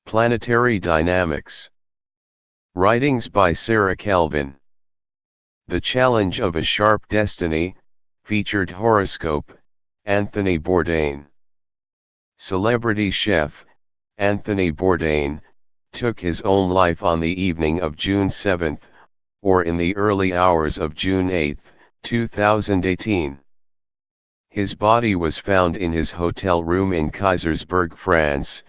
Planetary Dynamics. Writings by Sarah Kelvin. The Challenge of a Sharp Destiny, featured horoscope, Anthony Bourdain. Celebrity chef, Anthony Bourdain, took his own life on the evening of June 7, or in the early hours of June 8, 2018. His body was found in his hotel room in Kaisersberg, France,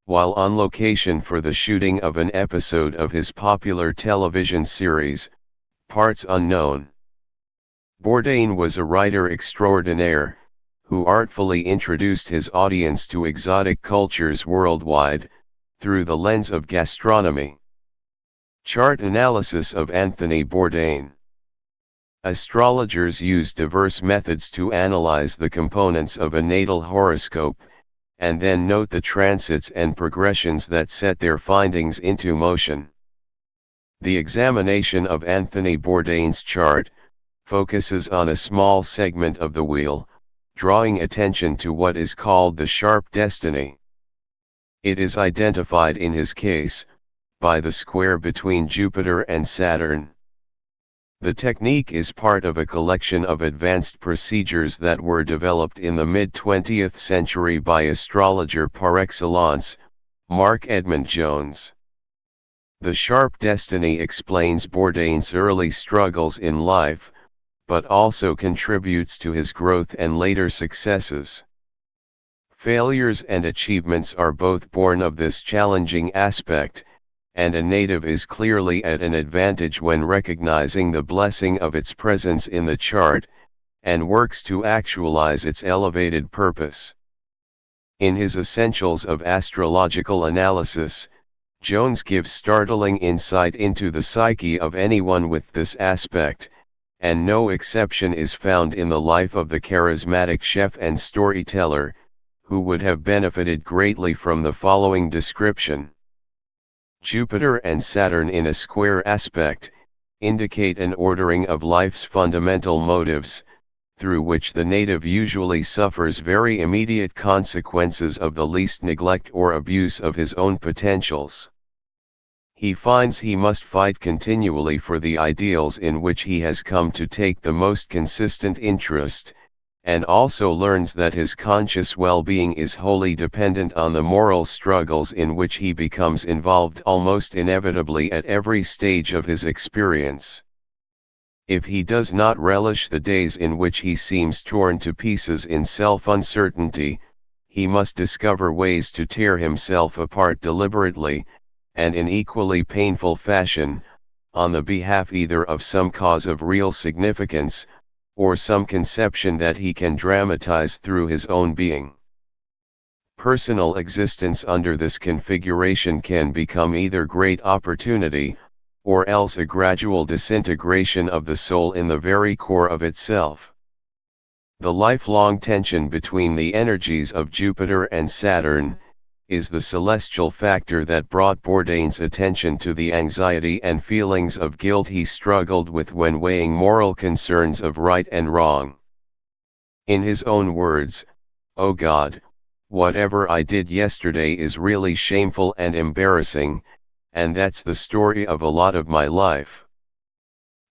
while on location for the shooting of an episode of his popular television series, Parts Unknown. Bourdain was a writer extraordinaire, who artfully introduced his audience to exotic cultures worldwide, through the lens of gastronomy. Chart analysis of Anthony Bourdain. Astrologers use diverse methods to analyze the components of a natal horoscope, and then note the transits and progressions that set their findings into motion. The examination of Anthony Bourdain's chart focuses on a small segment of the wheel, drawing attention to what is called the sharp destiny. It is identified in his case by the square between Jupiter and Saturn. The technique is part of a collection of advanced procedures that were developed in the mid-20th century by astrologer par excellence, Marc Edmund Jones. The sharp destiny explains Bourdain's early struggles in life, but also contributes to his growth and later successes. Failures and achievements are both born of this challenging aspect, and a native is clearly at an advantage when recognizing the blessing of its presence in the chart, and works to actualize its elevated purpose. In his Essentials of Astrological Analysis, Jones gives startling insight into the psyche of anyone with this aspect, and no exception is found in the life of the charismatic chef and storyteller, who would have benefited greatly from the following description. Jupiter and Saturn in a square aspect indicate an ordering of life's fundamental motives, through which the native usually suffers very immediate consequences of the least neglect or abuse of his own potentials. He finds he must fight continually for the ideals in which he has come to take the most consistent interest, and also learns that his conscious well-being is wholly dependent on the moral struggles in which he becomes involved almost inevitably at every stage of his experience. If he does not relish the days in which he seems torn to pieces in self-uncertainty, he must discover ways to tear himself apart deliberately, and in equally painful fashion, on the behalf either of some cause of real significance, or some conception that he can dramatize through his own being. Personal existence under this configuration can become either great opportunity, or else a gradual disintegration of the soul in the very core of itself. The lifelong tension between the energies of Jupiter and Saturn is the celestial factor that brought Bourdain's attention to the anxiety and feelings of guilt he struggled with when weighing moral concerns of right and wrong. In his own words, "Oh God, whatever I did yesterday is really shameful and embarrassing, and that's the story of a lot of my life.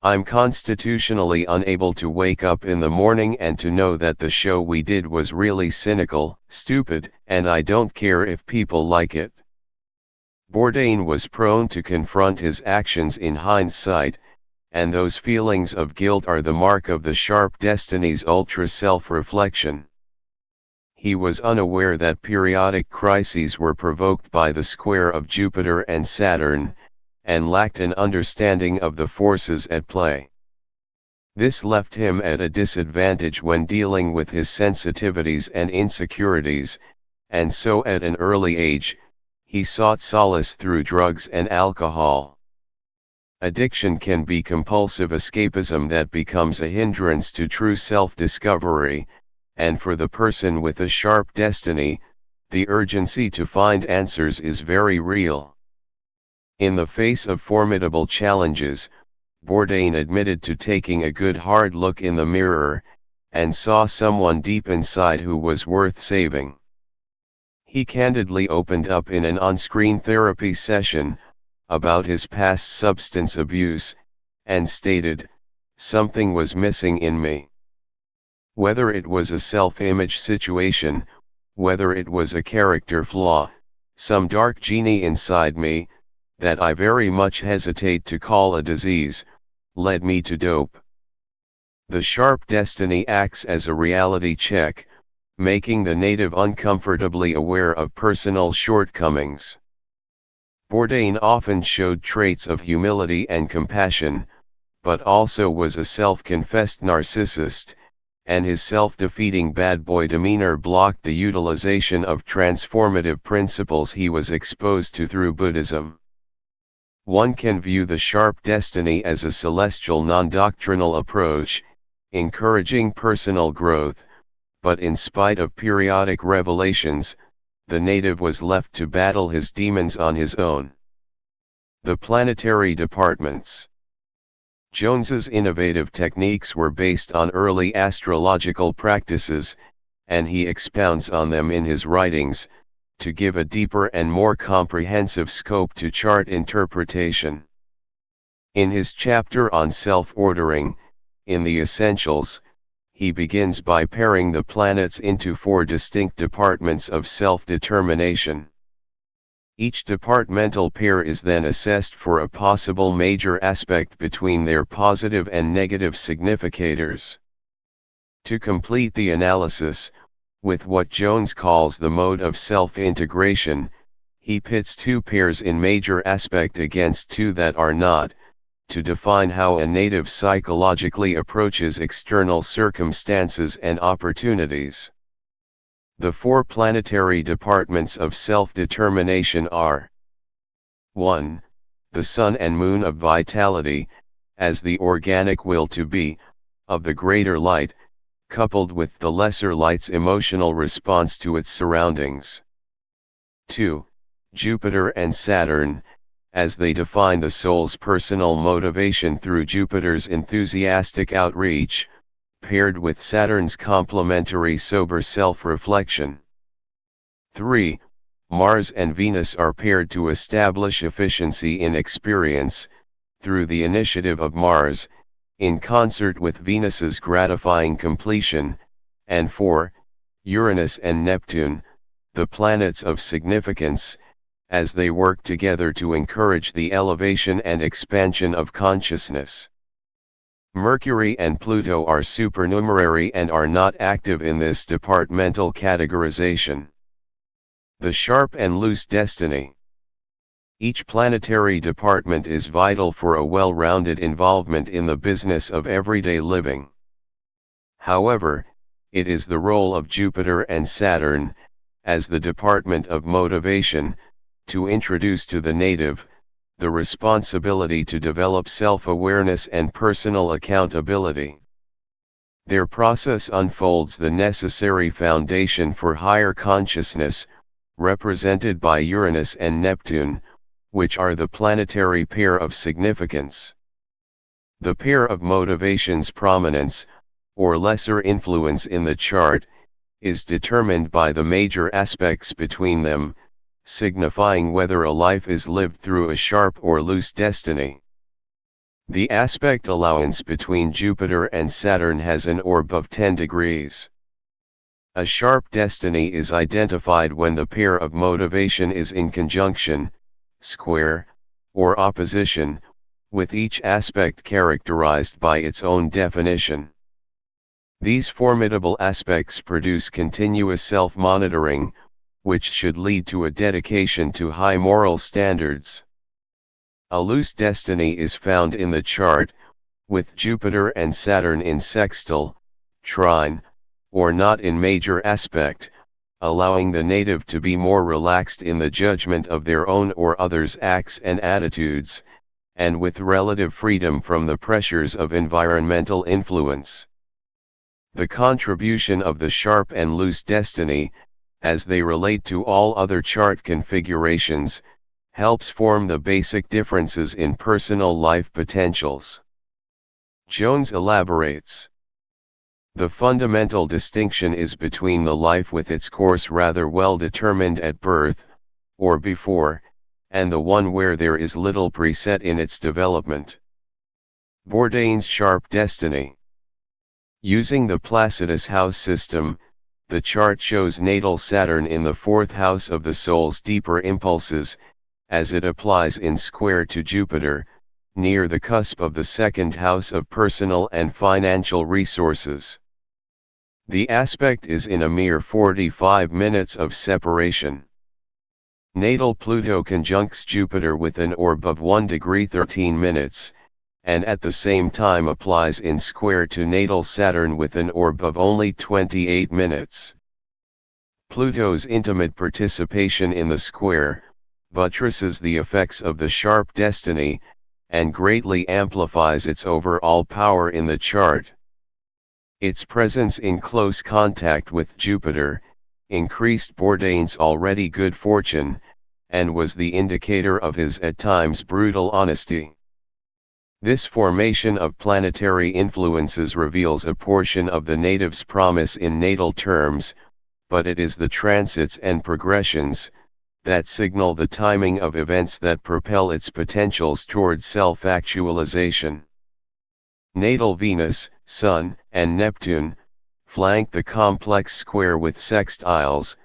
I'm constitutionally unable to wake up in the morning and to know that the show we did was really cynical, stupid, and I don't care if people like it." Bourdain was prone to confront his actions in hindsight, and those feelings of guilt are the mark of the sharp destiny's ultra-self-reflection. He was unaware that periodic crises were provoked by the square of Jupiter and Saturn, and lacked an understanding of the forces at play. This left him at a disadvantage when dealing with his sensitivities and insecurities, and so at an early age, he sought solace through drugs and alcohol. Addiction can be compulsive escapism that becomes a hindrance to true self-discovery, and for the person with a sharp destiny, the urgency to find answers is very real. In the face of formidable challenges, Bourdain admitted to taking a good hard look in the mirror, and saw someone deep inside who was worth saving. He candidly opened up in an on-screen therapy session about his past substance abuse, and stated, "Something was missing in me. Whether it was a self-image situation, whether it was a character flaw, some dark genie inside me, that I very much hesitate to call a disease, led me to dope." The sharp destiny acts as a reality check, making the native uncomfortably aware of personal shortcomings. Bourdain often showed traits of humility and compassion, but also was a self-confessed narcissist, and his self-defeating bad boy demeanor blocked the utilization of transformative principles he was exposed to through Buddhism. One can view the sharp destiny as a celestial non-doctrinal approach, encouraging personal growth, but in spite of periodic revelations, the native was left to battle his demons on his own. The planetary departments. Jones's innovative techniques were based on early astrological practices, and he expounds on them in his writings, to give a deeper and more comprehensive scope to chart interpretation. In his chapter on self-ordering, in the Essentials, he begins by pairing the planets into 4 distinct departments of self-determination. Each departmental pair is then assessed for a possible major aspect between their positive and negative significators. To complete the analysis, with what Jones calls the mode of self-integration, he pits 2 pairs in major aspect against 2 that are not, to define how a native psychologically approaches external circumstances and opportunities. The 4 planetary departments of self-determination are: 1. The Sun and Moon of vitality, as the organic will to be, of the greater light, coupled with the lesser light's emotional response to its surroundings. 2. Jupiter and Saturn, as they define the soul's personal motivation through Jupiter's enthusiastic outreach, paired with Saturn's complementary sober self-reflection. 3. Mars and Venus are paired to establish efficiency in experience, through the initiative of Mars, in concert with Venus's gratifying completion. And 4. Uranus and Neptune, the planets of significance, as they work together to encourage the elevation and expansion of consciousness. Mercury and Pluto are supernumerary and are not active in this departmental categorization. The sharp and loose destiny. Each planetary department is vital for a well-rounded involvement in the business of everyday living. However, it is the role of Jupiter and Saturn, as the department of motivation, to introduce to the native, the responsibility to develop self-awareness and personal accountability. Their process unfolds the necessary foundation for higher consciousness, represented by Uranus and Neptune, which are the planetary pair of significance. The pair of motivation's prominence, or lesser influence in the chart, is determined by the major aspects between them, signifying whether a life is lived through a sharp or loose destiny. The aspect allowance between Jupiter and Saturn has an orb of 10 degrees. A sharp destiny is identified when the pair of motivation is in conjunction, square, or opposition, with each aspect characterized by its own definition. These formidable aspects produce continuous self-monitoring, which should lead to a dedication to high moral standards. A loose destiny is found in the chart, with Jupiter and Saturn in sextile, trine, or not in major aspect, allowing the native to be more relaxed in the judgment of their own or others' acts and attitudes, and with relative freedom from the pressures of environmental influence. The contribution of the sharp and loose destiny, as they relate to all other chart configurations, helps form the basic differences in personal life potentials. Jones elaborates. The fundamental distinction is between the life with its course rather well determined at birth, or before, and the one where there is little preset in its development. Bourdain's sharp destiny. Using the Placidus house system, the chart shows natal Saturn in the fourth house of the soul's deeper impulses, as it applies in square to Jupiter, near the cusp of the second house of personal and financial resources. The aspect is in a mere 45 minutes of separation. Natal Pluto conjuncts Jupiter with an orb of 1 degree 13 minutes, and at the same time applies in square to natal Saturn with an orb of only 28 minutes. Pluto's intimate participation in the square buttresses the effects of the sharp destiny, and greatly amplifies its overall power in the chart. Its presence in close contact with Jupiter increased Bourdain's already good fortune, and was the indicator of his at times brutal honesty. This formation of planetary influences reveals a portion of the native's promise in natal terms, but it is the transits and progressions that signal the timing of events that propel its potentials toward self-actualization. Natal Venus, Sun, and Neptune flank the complex square with sextiles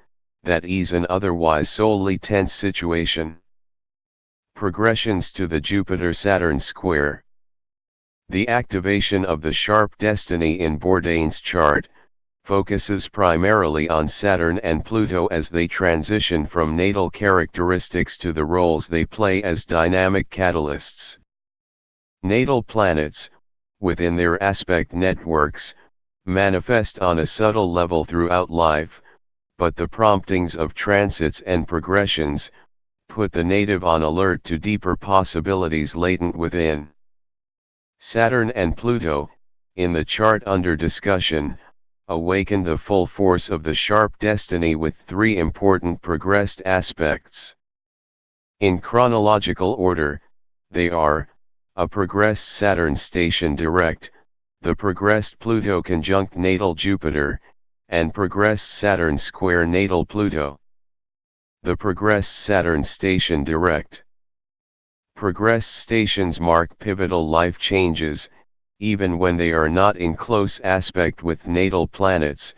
that ease an otherwise solely tense situation. Progressions to the Jupiter-Saturn square. The activation of the sharp destiny in Bourdain's chart focuses primarily on Saturn and Pluto as they transition from natal characteristics to the roles they play as dynamic catalysts. Natal planets, within their aspect networks, manifest on a subtle level throughout life, but the promptings of transits and progressions put the native on alert to deeper possibilities latent within. Saturn and Pluto, in the chart under discussion, awaken the full force of the sharp destiny with three important progressed aspects. In chronological order, they are: a progressed Saturn station direct, the progressed Pluto conjunct natal Jupiter, and progressed Saturn square natal Pluto. The progressed Saturn station direct. Progressed stations mark pivotal life changes, even when they are not in close aspect with natal planets,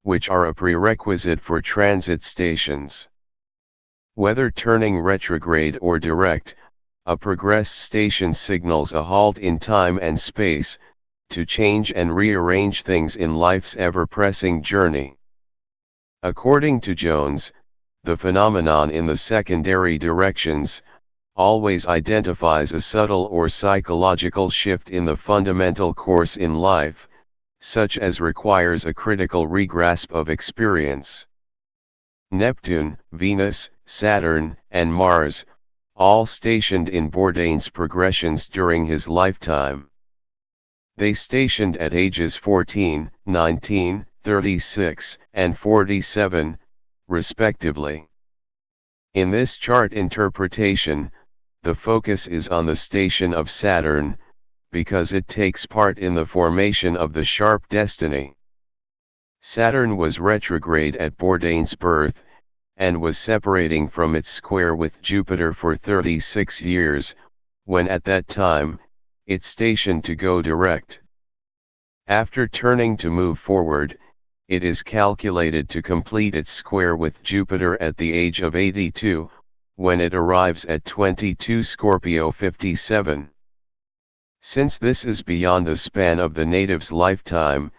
which are a prerequisite for transit stations. Whether turning retrograde or direct, a progressed station signals a halt in time and space, to change and rearrange things in life's ever-pressing journey. According to Jones, the phenomenon in the secondary directions always identifies a subtle or psychological shift in the fundamental course in life, such as requires a critical regrasp of experience. Neptune, Venus, Saturn, and Mars, all stationed in Bourdain's progressions during his lifetime. They stationed at ages 14, 19, 36, and 47, respectively. In this chart interpretation, the focus is on the station of Saturn, because it takes part in the formation of the sharp destiny. Saturn was retrograde at Bourdain's birth, and was separating from its square with Jupiter for 36 years, when at that time, it stationed to go direct. After turning to move forward, it is calculated to complete its square with Jupiter at the age of 82, when it arrives at 22 Scorpio 57. Since this is beyond the span of the native's lifetime,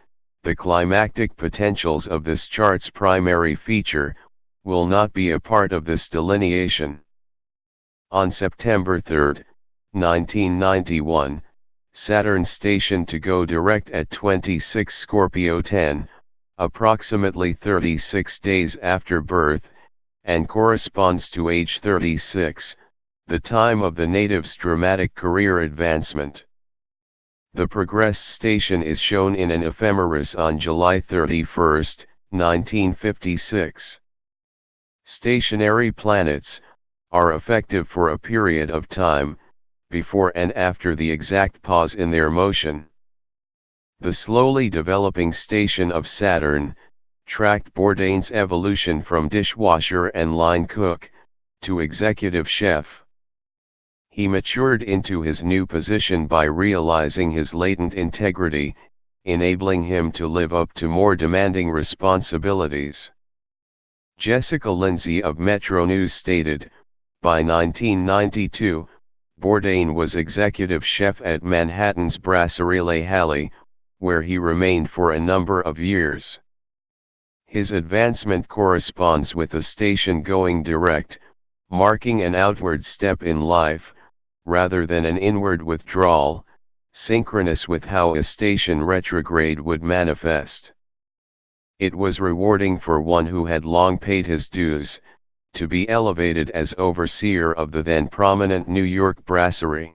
the climactic potentials of this chart's primary feature will not be a part of this delineation. On September 3, 1991, Saturn stationed to go direct at 26 Scorpio 10, approximately 36 days after birth, and corresponds to age 36, the time of the native's dramatic career advancement. The progressed station is shown in an ephemeris on July 31, 1956. Stationary planets are effective for a period of time, before and after the exact pause in their motion. The slowly developing station of Saturn tracked Bourdain's evolution from dishwasher and line cook to executive chef. He matured into his new position by realizing his latent integrity, enabling him to live up to more demanding responsibilities. Jessica Lindsay of Metro News stated, by 1992, Bourdain was executive chef at Manhattan's Brasserie Les Halles, where he remained for a number of years. His advancement corresponds with the station going direct, marking an outward step in life, rather than an inward withdrawal, synchronous with how a station retrograde would manifest. It was rewarding for one who had long paid his dues, to be elevated as overseer of the then prominent New York brasserie.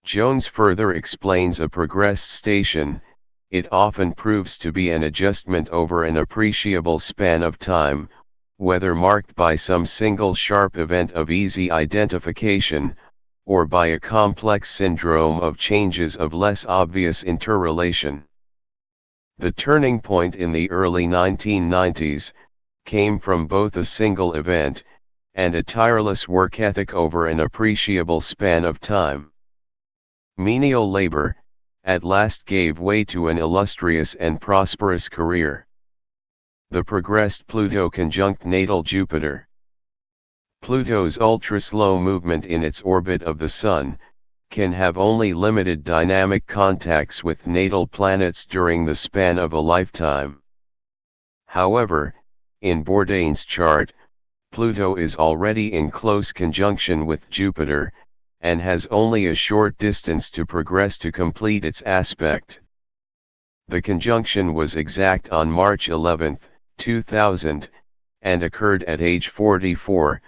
Jones further explains a progressed station, it often proves to be an adjustment over an appreciable span of time, whether marked by some single sharp event of easy identification, or by a complex syndrome of changes of less obvious interrelation. The turning point in the early 1990s came from both a single event and a tireless work ethic over an appreciable span of time. Menial labor, at last gave way to an illustrious and prosperous career. The progressed Pluto conjunct natal Jupiter. Pluto's ultra-slow movement in its orbit of the Sun can have only limited dynamic contacts with natal planets during the span of a lifetime. However, in Bourdain's chart, Pluto is already in close conjunction with Jupiter, and has only a short distance to progress to complete its aspect. The conjunction was exact on March 11, 2000, and occurred at age 44,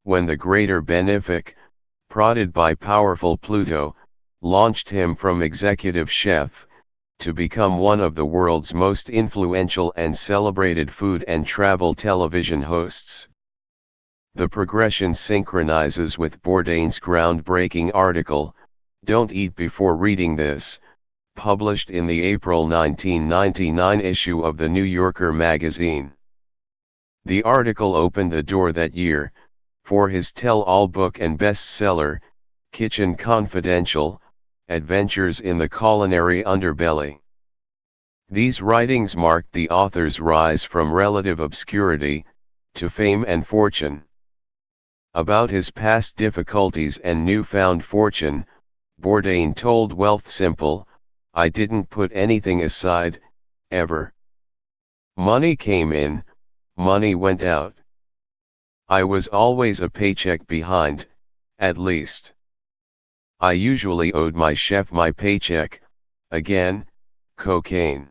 when the greater benefic, prodded by powerful Pluto, launched him from executive chef, to become one of the world's most influential and celebrated food and travel television hosts. The progression synchronizes with Bourdain's groundbreaking article, "Don't Eat Before Reading This," published in the April 1999 issue of the New Yorker magazine. The article opened the door that year, for his tell-all book and bestseller, Kitchen Confidential, Adventures in the Culinary Underbelly. These writings marked the author's rise from relative obscurity to fame and fortune. About his past difficulties and newfound fortune, Bourdain told Wealth Simple, "I didn't put anything aside, ever. Money came in, money went out. I was always a paycheck behind, at least. I usually owed my chef my paycheck, again, cocaine.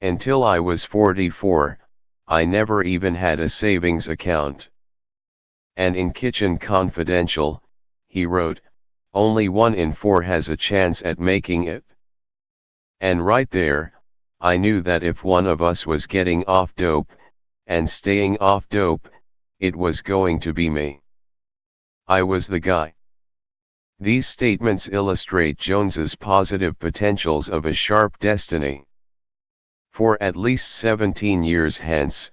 Until I was 44, I never even had a savings account." And in Kitchen Confidential, he wrote, "Only 1 in 4 has a chance at making it. And right there, I knew that if one of us was getting off dope, and staying off dope, it was going to be me. I was the guy." These statements illustrate Jones's positive potentials of a sharp destiny. For at least 17 years hence,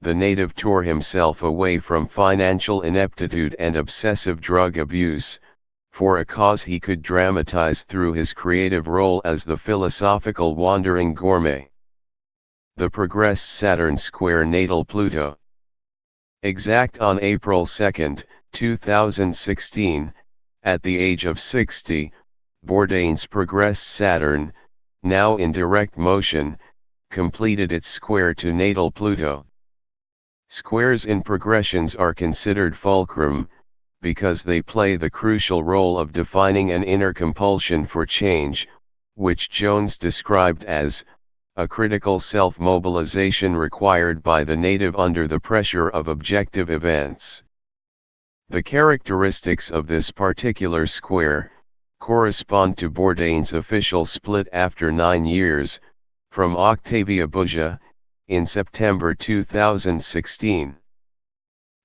the native tore himself away from financial ineptitude and obsessive drug abuse, for a cause he could dramatize through his creative role as the philosophical wandering gourmet. The progressed Saturn square natal Pluto. Exact on April 2, 2016, at the age of 60, Bourdain's progressed Saturn, now in direct motion, completed its square to natal Pluto. Squares in progressions are considered fulcrum, because they play the crucial role of defining an inner compulsion for change, which Jones described as a critical self-mobilization required by the native under the pressure of objective events. The characteristics of this particular square correspond to Bourdain's official split after 9 years, from Octavia Bougia, in September 2016.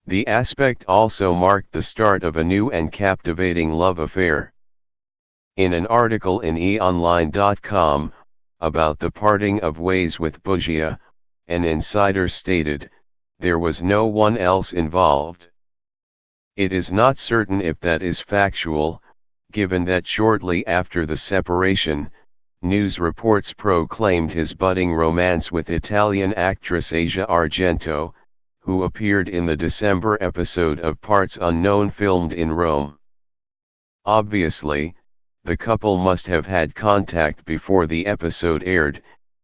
The aspect also marked the start of a new and captivating love affair. In an article in eonline.com, about the parting of ways with Bourdain, an insider stated, there was no one else involved. It is not certain if that is factual, given that shortly after the separation, news reports proclaimed his budding romance with Italian actress Asia Argento, who appeared in the December episode of Parts Unknown filmed in Rome. Obviously, the couple must have had contact before the episode aired,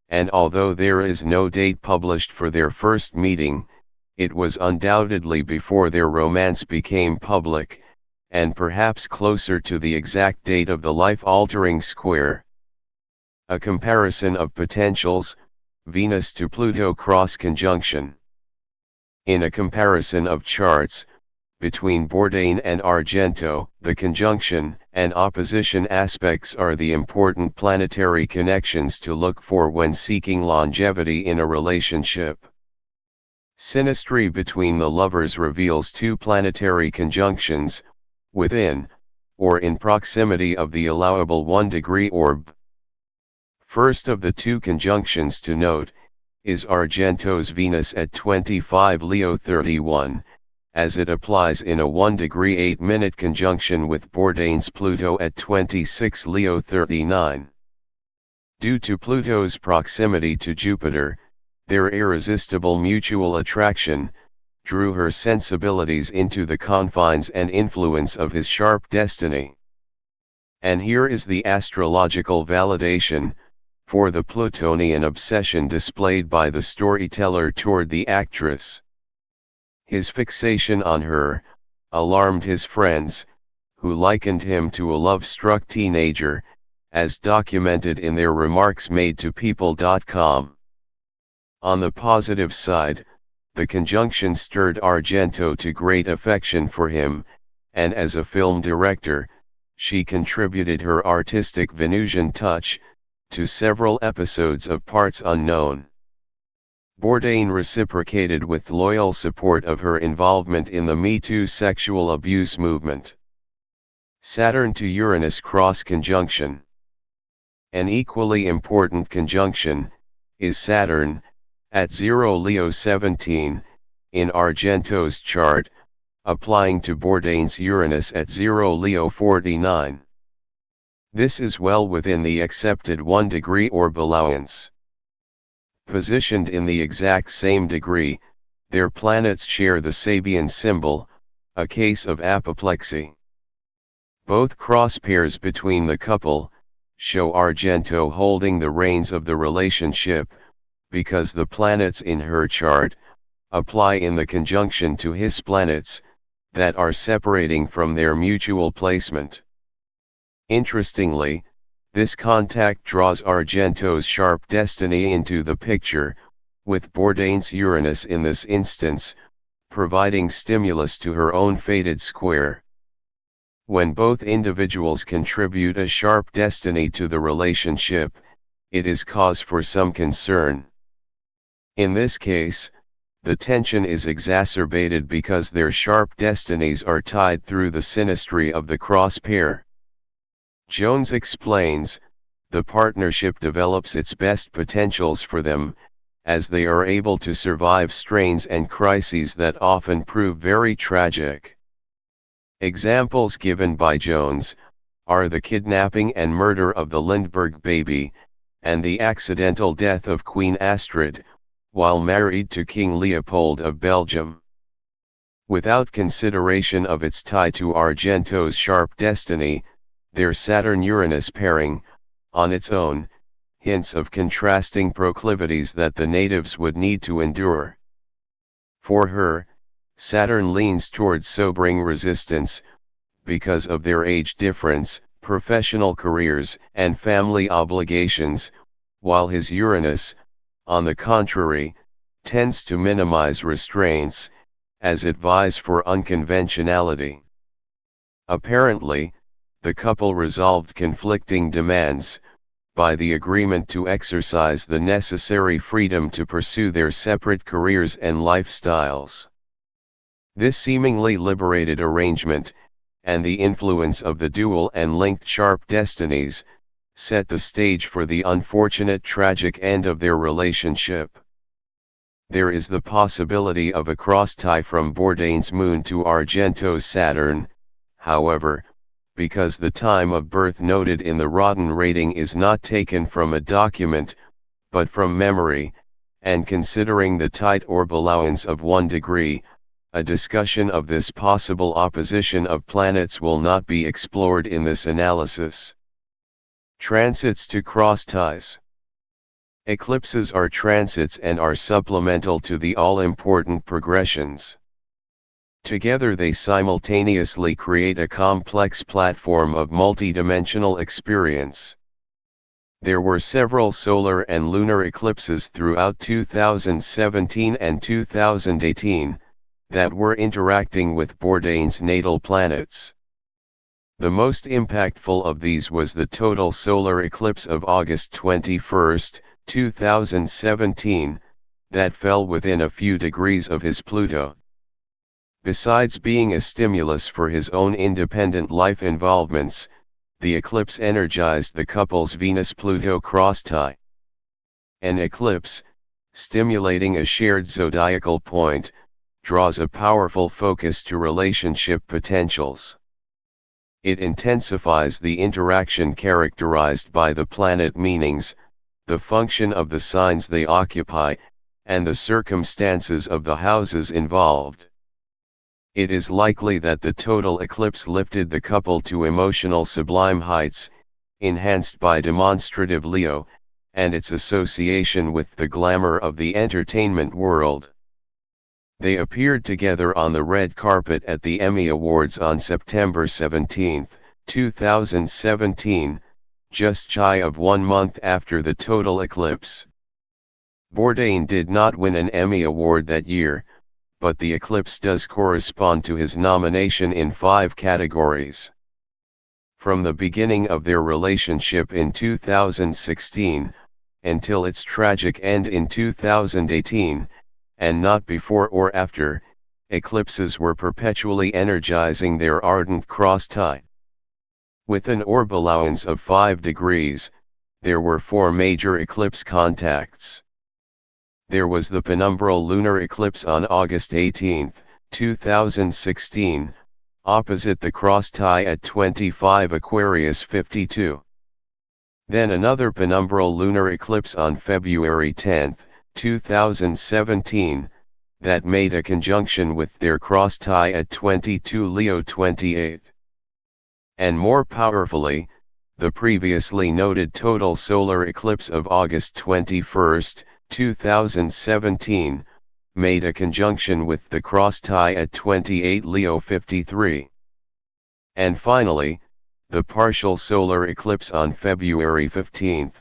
and although there is no date published for their first meeting, it was undoubtedly before their romance became public, and perhaps closer to the exact date of the life-altering square. A comparison of potentials, Venus to Pluto cross-conjunction. In a comparison of charts, between Bourdain and Argento, the conjunction and opposition aspects are the important planetary connections to look for when seeking longevity in a relationship. Synastry between the lovers reveals two planetary conjunctions, within, or in proximity of the allowable 1-degree orb. First of the two conjunctions to note, is Argento's Venus at 25 Leo 31, as it applies in a 1-degree 8-minute conjunction with Bourdain's Pluto at 26 Leo 39. Due to Pluto's proximity to Jupiter, their irresistible mutual attraction drew her sensibilities into the confines and influence of his sharp destiny. And here is the astrological validation for the Plutonian obsession displayed by the storyteller toward the actress. His fixation on her alarmed his friends, who likened him to a love-struck teenager, as documented in their remarks made to People.com. On the positive side, the conjunction stirred Argento to great affection for him, and as a film director, she contributed her artistic Venusian touch to several episodes of Parts Unknown. Bourdain reciprocated with loyal support of her involvement in the Me Too sexual abuse movement. Saturn to Uranus cross-conjunction. An equally important conjunction is Saturn, at 0 Leo 17, in Argento's chart, applying to Bourdain's Uranus at 0 Leo 49. This is well within the accepted 1-degree orb allowance. Positioned in the exact same degree, their planets share the Sabian symbol, a case of apoplexy. Both cross pairs between the couple show Argento holding the reins of the relationship, because the planets in her chart apply in the conjunction to his planets that are separating from their mutual placement. Interestingly, this contact draws Argento's sharp destiny into the picture, with Bourdain's Uranus in this instance, providing stimulus to her own fated square. When both individuals contribute a sharp destiny to the relationship, it is cause for some concern. In this case, the tension is exacerbated because their sharp destinies are tied through the synastry of the cross pair. Jones explains, the partnership develops its best potentials for them, as they are able to survive strains and crises that often prove very tragic. Examples given by Jones are the kidnapping and murder of the Lindbergh baby, and the accidental death of Queen Astrid, while married to King Leopold of Belgium. Without consideration of its tie to Argento's sharp destiny, their Saturn-Uranus pairing, on its own, hints of contrasting proclivities that the natives would need to endure. For her, Saturn leans towards sobering resistance, because of their age difference, professional careers, and family obligations, while his Uranus, on the contrary, tends to minimize restraints, as it vies for unconventionality. Apparently, the couple resolved conflicting demands by the agreement to exercise the necessary freedom to pursue their separate careers and lifestyles. This seemingly liberated arrangement, and the influence of the dual and linked sharp destinies, set the stage for the unfortunate tragic end of their relationship. There is the possibility of a cross-tie from Bourdain's moon to Argento's Saturn, however, because the time of birth noted in the Rotten rating is not taken from a document, but from memory, and considering the tight orb allowance of 1 degree, a discussion of this possible opposition of planets will not be explored in this analysis. Transits to cross-ties. Eclipses are transits and are supplemental to the all-important progressions. Together they simultaneously create a complex platform of multidimensional experience. There were several solar and lunar eclipses throughout 2017 and 2018, that were interacting with Bourdain's natal planets. The most impactful of these was the total solar eclipse of August 21, 2017, that fell within a few degrees of his Pluto. Besides being a stimulus for his own independent life involvements, the eclipse energized the couple's Venus-Pluto cross-tie. An eclipse, stimulating a shared zodiacal point, draws a powerful focus to relationship potentials. It intensifies the interaction characterized by the planet meanings, the function of the signs they occupy, and the circumstances of the houses involved. It is likely that the total eclipse lifted the couple to emotional sublime heights, enhanced by demonstrative Leo, and its association with the glamour of the entertainment world. They appeared together on the red carpet at the Emmy Awards on September 17, 2017, just shy of 1 month after the total eclipse. Bourdain did not win an Emmy Award that year, but the eclipse does correspond to his nomination in 5 categories. From the beginning of their relationship in 2016, until its tragic end in 2018, and not before or after, eclipses were perpetually energizing their ardent cross-tie. With an orb allowance of 5 degrees, there were 4 major eclipse contacts. There was the penumbral lunar eclipse on August 18, 2016, opposite the cross-tie at 25 Aquarius 52. Then another penumbral lunar eclipse on February 10, 2017, that made a conjunction with their cross-tie at 22 Leo 28. And more powerfully, the previously noted total solar eclipse of August 21, 2017, made a conjunction with the cross-tie at 28 Leo 53. And finally, the partial solar eclipse on February 15,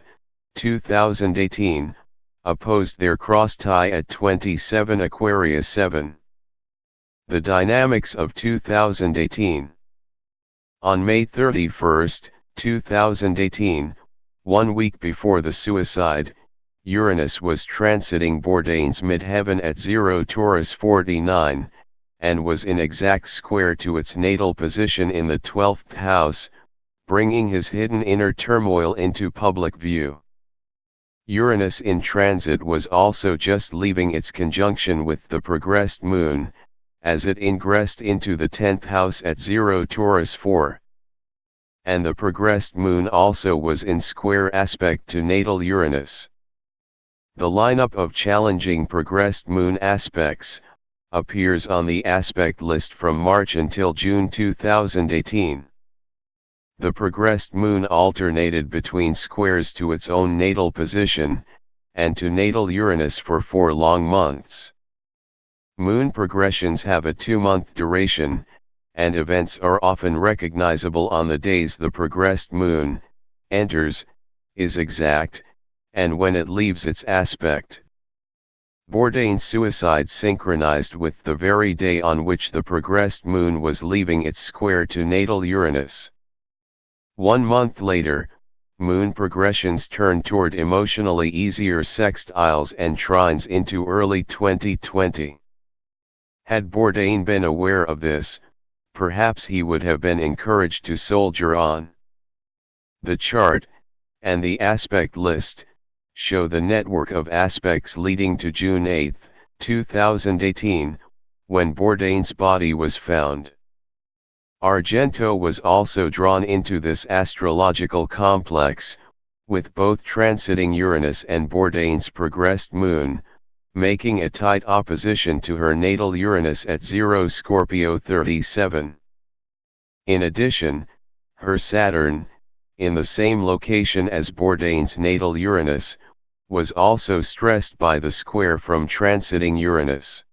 2018, opposed their cross-tie at 27 Aquarius 7. The dynamics of 2018. On May 31, 2018, 1 week before the suicide, Uranus was transiting Bourdain's midheaven at 0 Taurus 49, and was in exact square to its natal position in the 12th house, bringing his hidden inner turmoil into public view. Uranus in transit was also just leaving its conjunction with the progressed moon, as it ingressed into the 10th house at 0 Taurus 4. And the progressed moon also was in square aspect to natal Uranus. The lineup of challenging progressed moon aspects appears on the aspect list from March until June 2018. The progressed moon alternated between squares to its own natal position, and to natal Uranus for 4 long months. Moon progressions have a 2-month duration, and events are often recognizable on the days the progressed moon enters, is exact, and when it leaves its aspect. Bourdain's suicide synchronized with the very day on which the progressed moon was leaving its square to natal Uranus. 1 month later, moon progressions turned toward emotionally easier sextiles and trines into early 2020. Had Bourdain been aware of this, perhaps he would have been encouraged to soldier on. The chart, and the aspect list, show the network of aspects leading to June 8, 2018, when Bourdain's body was found. Argento was also drawn into this astrological complex, with both transiting Uranus and Bourdain's progressed moon, making a tight opposition to her natal Uranus at 0 Scorpio 37. In addition, her Saturn, in the same location as Bourdain's natal Uranus, was also stressed by the square from transiting Uranus.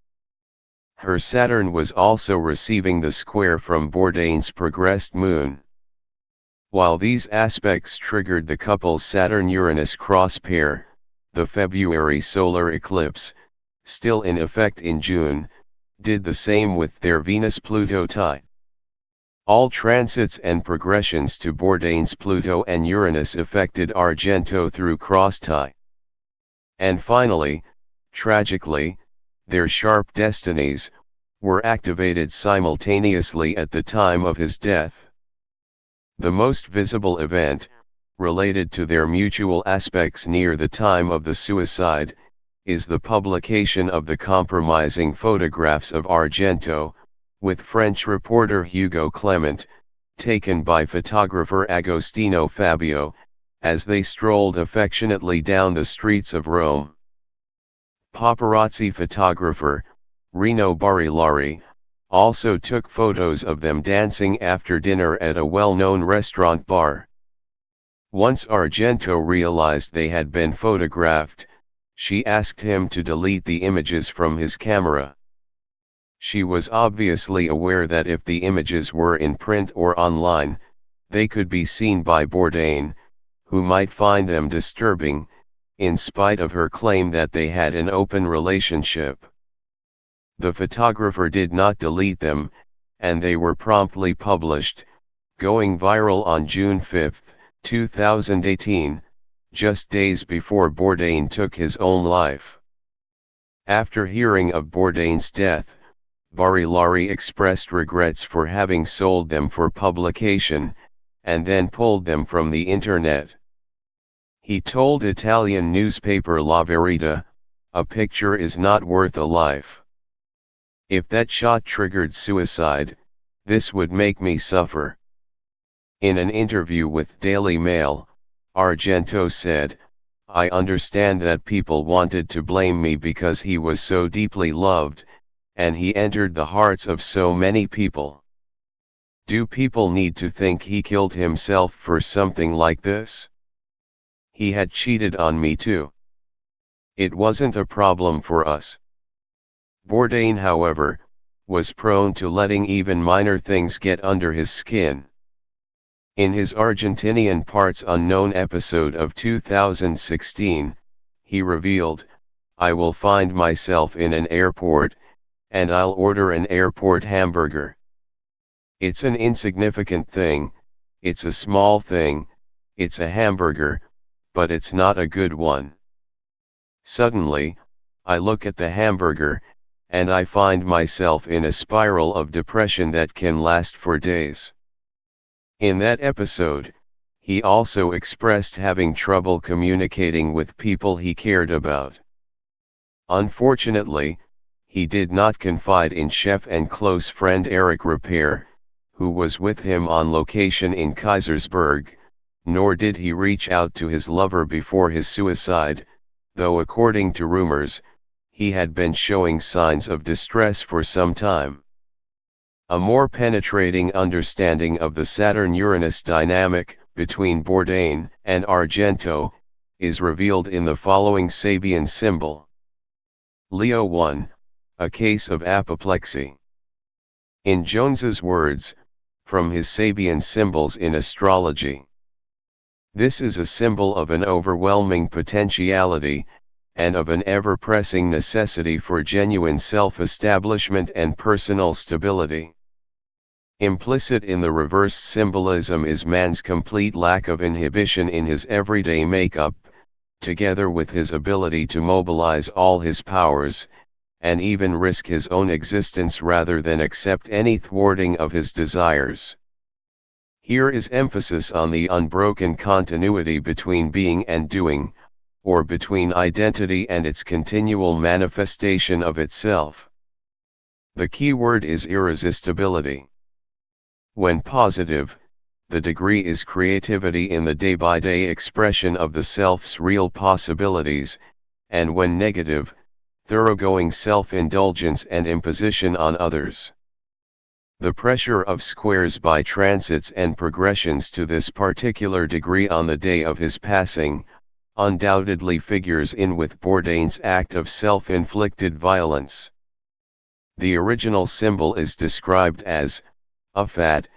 Her Saturn was also receiving the square from Bourdain's progressed moon. While these aspects triggered the couple's Saturn-Uranus cross pair, the February solar eclipse, still in effect in June, did the same with their Venus-Pluto tie. All transits and progressions to Bourdain's Pluto and Uranus affected Argento through cross tie. And finally, tragically, their sharp destinies were activated simultaneously at the time of his death. The most visible event, related to their mutual aspects near the time of the suicide, is the publication of the compromising photographs of Argento, with French reporter Hugo Clement, taken by photographer Agostino Fabio, as they strolled affectionately down the streets of Rome. Paparazzi photographer, Rino Barilari, also took photos of them dancing after dinner at a well-known restaurant bar. Once Argento realized they had been photographed, she asked him to delete the images from his camera. She was obviously aware that if the images were in print or online, they could be seen by Bourdain, who might find them disturbing, in spite of her claim that they had an open relationship. The photographer did not delete them, and they were promptly published, going viral on June 5, 2018, just days before Bourdain took his own life. After hearing of Bourdain's death, Barilari expressed regrets for having sold them for publication, and then pulled them from the internet. He told Italian newspaper La Verità, "A picture is not worth a life. If that shot triggered suicide, this would make me suffer." In an interview with Daily Mail, Argento said, "I understand that people wanted to blame me because he was so deeply loved, and he entered the hearts of so many people. Do people need to think he killed himself for something like this? He had cheated on me too. It wasn't a problem for us." Bourdain, however, was prone to letting even minor things get under his skin. In his Argentinian Parts Unknown episode of 2016, he revealed, "I will find myself in an airport, and I'll order an airport hamburger. It's an insignificant thing, it's a small thing, it's a hamburger, but it's not a good one. Suddenly, I look at the hamburger, and I find myself in a spiral of depression that can last for days." In that episode, he also expressed having trouble communicating with people he cared about. Unfortunately, he did not confide in chef and close friend Eric Repair, who was with him on location in Kaisersberg, nor did he reach out to his lover before his suicide, though according to rumors, he had been showing signs of distress for some time. A more penetrating understanding of the Saturn-Uranus dynamic between Bourdain and Argento is revealed in the following Sabian symbol. Leo 1, a case of apoplexy. In Jones's words, from his Sabian symbols in astrology. This is a symbol of an overwhelming potentiality, and of an ever-pressing necessity for genuine self-establishment and personal stability. Implicit in the reversed symbolism is man's complete lack of inhibition in his everyday makeup, together with his ability to mobilize all his powers, and even risk his own existence rather than accept any thwarting of his desires. Here is emphasis on the unbroken continuity between being and doing, or between identity and its continual manifestation of itself. The key word is irresistibility. When positive, the degree is creativity in the day-by-day expression of the self's real possibilities, and when negative, thoroughgoing self-indulgence and imposition on others. The pressure of squares by transits and progressions to this particular degree on the day of his passing, undoubtedly figures in with Bourdain's act of self-inflicted violence. The original symbol is described as a fat,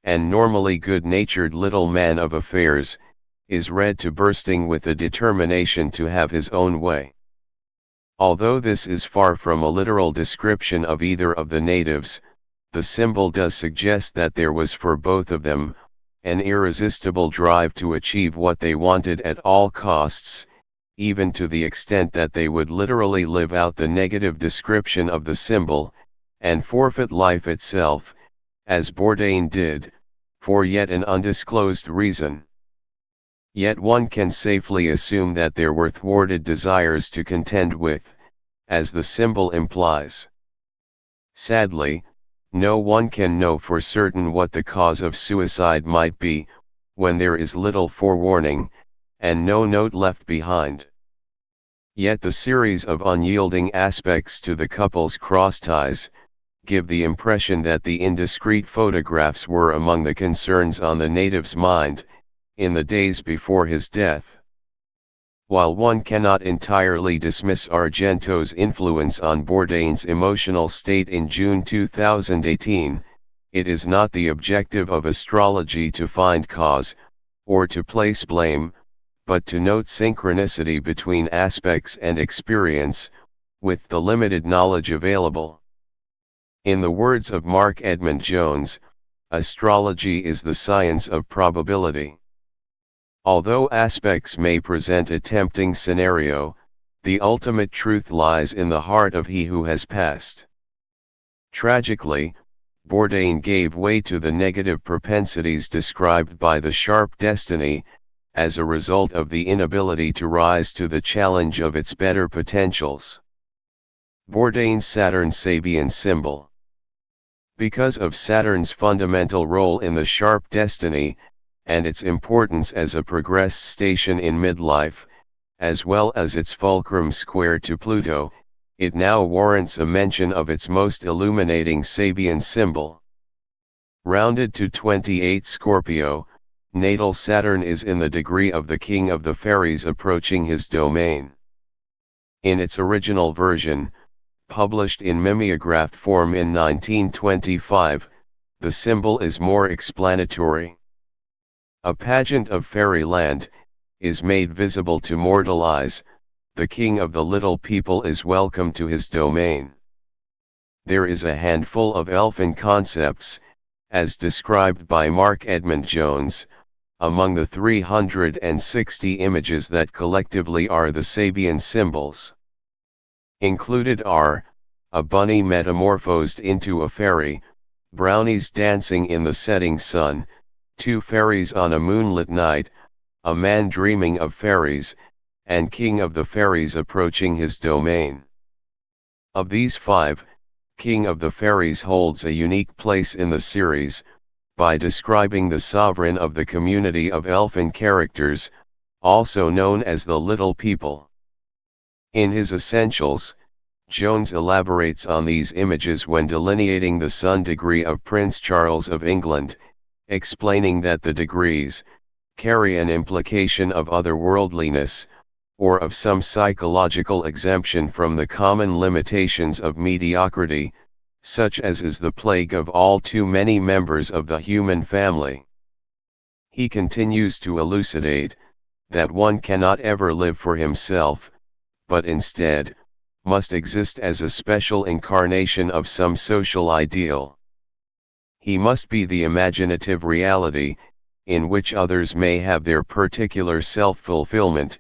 and normally good-natured little man of affairs, is read to bursting with a determination to have his own way. Although this is far from a literal description of either of the natives, the symbol does suggest that there was for both of them, an irresistible drive to achieve what they wanted at all costs, even to the extent that they would literally live out the negative description of the symbol, and forfeit life itself, as Bourdain did, for yet an undisclosed reason. Yet one can safely assume that there were thwarted desires to contend with, as the symbol implies. Sadly, no one can know for certain what the cause of suicide might be, when there is little forewarning, and no note left behind. Yet the series of unyielding aspects to the couple's cross-ties, give the impression that the indiscreet photographs were among the concerns on the native's mind, in the days before his death. While one cannot entirely dismiss Argento's influence on Bourdain's emotional state in June 2018, it is not the objective of astrology to find cause, or to place blame, but to note synchronicity between aspects and experience, with the limited knowledge available. In the words of Marc Edmund Jones, astrology is the science of probability. Although aspects may present a tempting scenario, the ultimate truth lies in the heart of he who has passed. Tragically, Bourdain gave way to the negative propensities described by the sharp destiny, as a result of the inability to rise to the challenge of its better potentials. Bourdain's Saturn Sabian symbol. Because of Saturn's fundamental role in the sharp destiny, and its importance as a progressed station in midlife, as well as its fulcrum square to Pluto, it now warrants a mention of its most illuminating Sabian symbol. Rounded to 28 Scorpio, natal Saturn is in the degree of the king of the fairies approaching his domain. In its original version, published in mimeographed form in 1925, the symbol is more explanatory. A pageant of fairyland is made visible to mortal eyes, the king of the little people is welcome to his domain. There is a handful of elfin concepts, as described by Marc Edmund Jones, among the 360 images that collectively are the Sabian symbols. Included are, a bunny metamorphosed into a fairy, brownies dancing in the setting sun, two fairies on a moonlit night, a man dreaming of fairies, and king of the fairies approaching his domain. Of these five, king of the fairies holds a unique place in the series, by describing the sovereign of the community of elfin characters, also known as the Little People. In his Essentials, Jones elaborates on these images when delineating the sun degree of Prince Charles of England, explaining that the degrees carry an implication of otherworldliness, or of some psychological exemption from the common limitations of mediocrity, such as is the plague of all too many members of the human family. He continues to elucidate that one cannot ever live for himself, but instead must exist as a special incarnation of some social ideal. He must be the imaginative reality, in which others may have their particular self-fulfillment,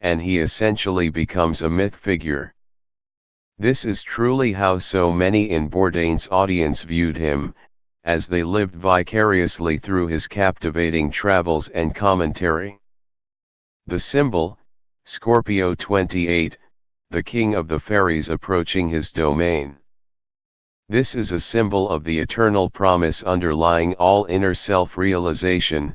and he essentially becomes a myth figure. This is truly how so many in Bourdain's audience viewed him, as they lived vicariously through his captivating travels and commentary. The symbol, Scorpio 28, the king of the fairies approaching his domain. This is a symbol of the eternal promise underlying all inner self-realization,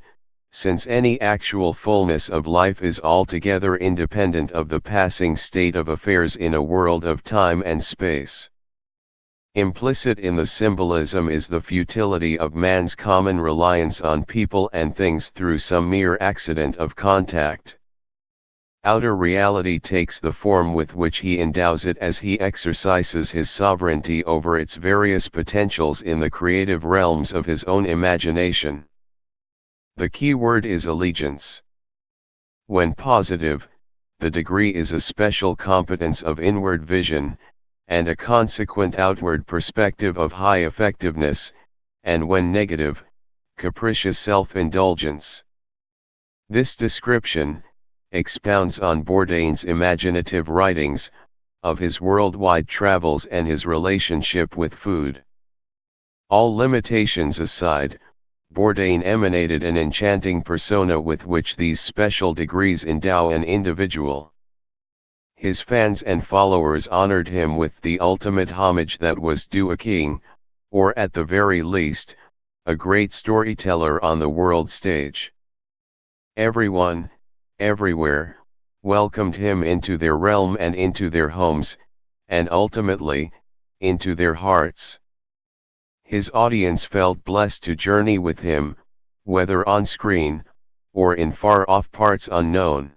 since any actual fullness of life is altogether independent of the passing state of affairs in a world of time and space. Implicit in the symbolism is the futility of man's common reliance on people and things through some mere accident of contact. Outer reality takes the form with which he endows it as he exercises his sovereignty over its various potentials in the creative realms of his own imagination. The key word is allegiance. When positive, the degree is a special competence of inward vision, and a consequent outward perspective of high effectiveness, and when negative, capricious self-indulgence. This description expounds on Bourdain's imaginative writings, of his worldwide travels and his relationship with food. All limitations aside, Bourdain emanated an enchanting persona with which these special degrees endow an individual. His fans and followers honored him with the ultimate homage that was due a king, or at the very least, a great storyteller on the world stage. Everyone, everywhere, welcomed him into their realm and into their homes, and ultimately, into their hearts. His audience felt blessed to journey with him, whether on screen, or in far-off parts unknown.